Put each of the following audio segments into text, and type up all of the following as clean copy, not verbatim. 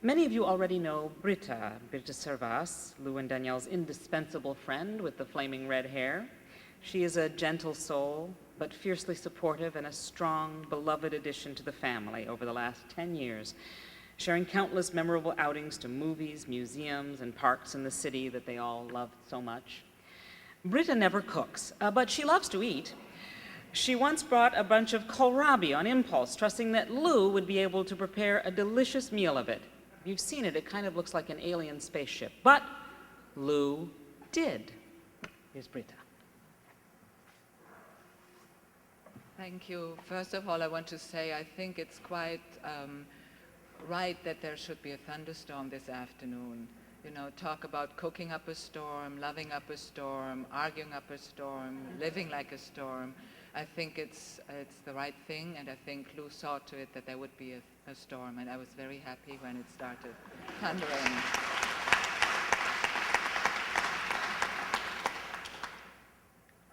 Many of you already know Brita Servaes, Lou and Danielle's indispensable friend with the flaming red hair. She is a gentle soul, but fiercely supportive and a strong, beloved addition to the family over the last 10 years, sharing countless memorable outings to movies, museums, and parks in the city that they all loved so much. Brita never cooks, but she loves to eat. She once brought a bunch of kohlrabi on impulse, trusting that Lou would be able to prepare a delicious meal of it. You've seen it, it kind of looks like an alien spaceship, but Lou did. Here's Brita. Thank you. First of all, I want to say I think it's quite right that there should be a thunderstorm this afternoon. You know, talk about cooking up a storm, loving up a storm, arguing up a storm, living like a storm. I think it's the right thing, and I think Lou saw to it that there would be a storm, and I was very happy when it started thundering.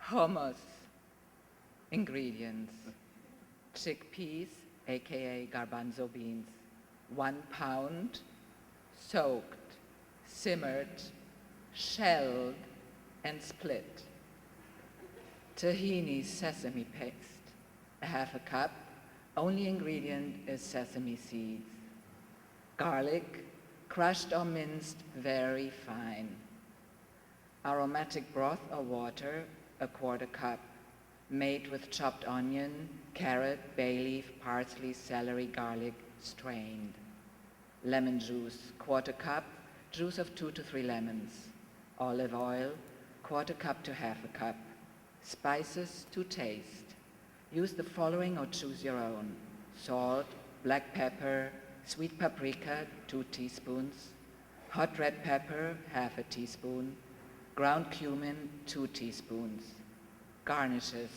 Hummus. Ingredients: chickpeas, aka garbanzo beans, 1 pound, soaked, simmered, shelled, and split. Tahini sesame paste, 1/2 cup. Only ingredient is sesame seeds. Garlic, crushed or minced very fine. Aromatic broth or water, 1/4 cup. Made with chopped onion, carrot, bay leaf, parsley, celery, garlic, strained. Lemon juice, 1/4 cup. Juice of 2 to 3 lemons. Olive oil, 1/4 cup to 1/2 cup. Spices to taste. Use the following or choose your own: salt, black pepper, sweet paprika, 2 teaspoons, hot red pepper, 1/2 teaspoon, ground cumin, 2 teaspoons. Garnishes: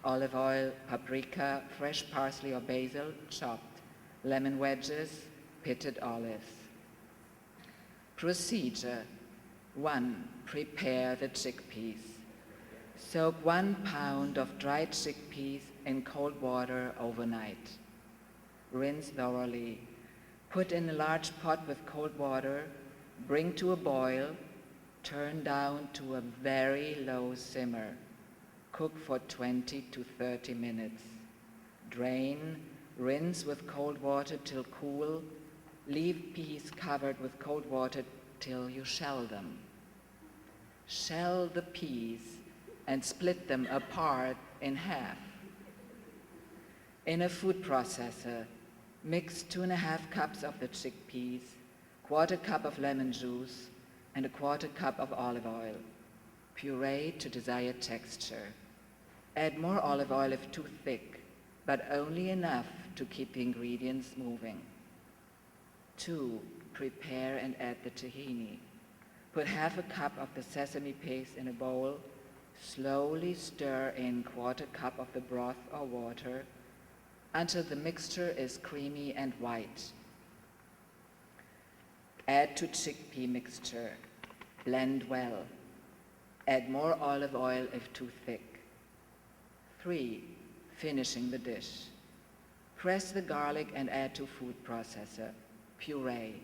olive oil, paprika, fresh parsley or basil, chopped, lemon wedges, pitted olives. Procedure: 1. Prepare the chickpeas. Soak 1 pound of dried chickpeas in cold water overnight. Rinse thoroughly. Put in a large pot with cold water, bring to a boil, turn down to a very low simmer. Cook for 20 to 30 minutes. Drain, rinse with cold water till cool. Leave peas covered with cold water till you shell them. Shell the peas and split them apart in half. In a food processor, mix 2.5 cups of the chickpeas, 1/4 cup of lemon juice, and 1/4 cup of olive oil. Puree to desired texture. Add more olive oil if too thick, but only enough to keep the ingredients moving. 2. Prepare and add the tahini. Put 1/2 cup of the sesame paste in a bowl. Slowly stir in 1/4 cup of the broth or water until the mixture is creamy and white. Add to chickpea mixture. Blend well. Add more olive oil if too thick. 3. Finishing the dish. Press the garlic and add to food processor. Puree.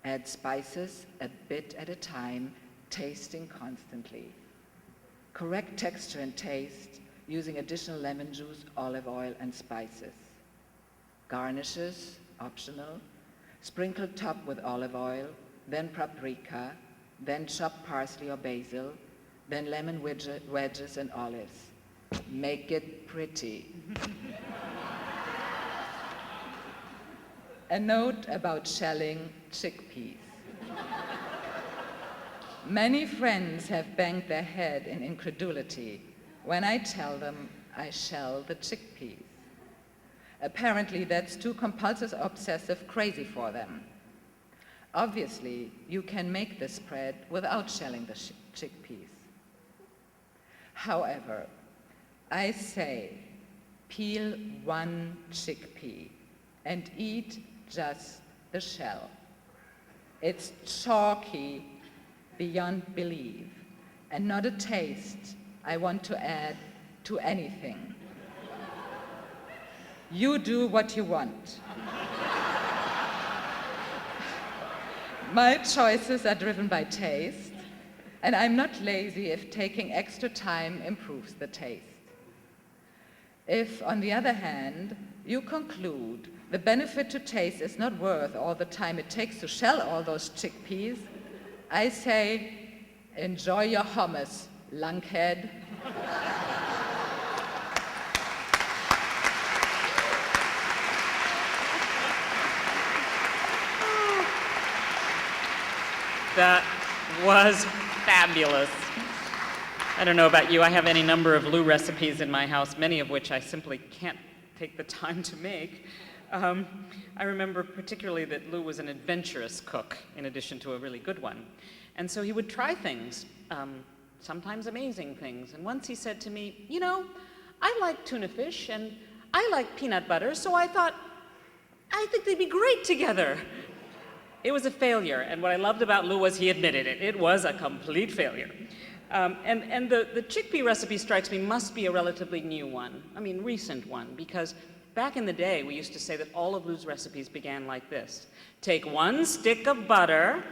Add spices a bit at a time, tasting constantly. Correct texture and taste using additional lemon juice, olive oil, and spices. Garnishes, optional. Sprinkle top with olive oil, then paprika, then chopped parsley or basil, then lemon wedges and olives. Make it pretty. A note about shelling chickpeas. Many friends have banged their head in incredulity when I tell them I shell the chickpeas. Apparently, that's too compulsive, obsessive, crazy for them. Obviously, you can make the spread without shelling the chickpeas. However, I say peel 1 chickpea and eat just the shell. It's chalky beyond belief, and not a taste I want to add to anything. You do what you want. My choices are driven by taste, and I'm not lazy if taking extra time improves the taste. If, on the other hand, you conclude the benefit to taste is not worth all the time it takes to shell all those chickpeas, I say, enjoy your hummus, lunkhead. That was fabulous. I don't know about you, I have any number of Lou recipes in my house, many of which I simply can't take the time to make. I remember particularly that Lou was an adventurous cook, in addition to a really good one. And so he would try things, sometimes amazing things. And once he said to me, you know, I like tuna fish and I like peanut butter, so I thought, I think they'd be great together. It was a failure, and what I loved about Lou was he admitted it. It was a complete failure. And the chickpea recipe strikes me must be a relatively new one, I mean recent one, because back in the day we used to say that all of Lou's recipes began like this. Take 1 stick of butter,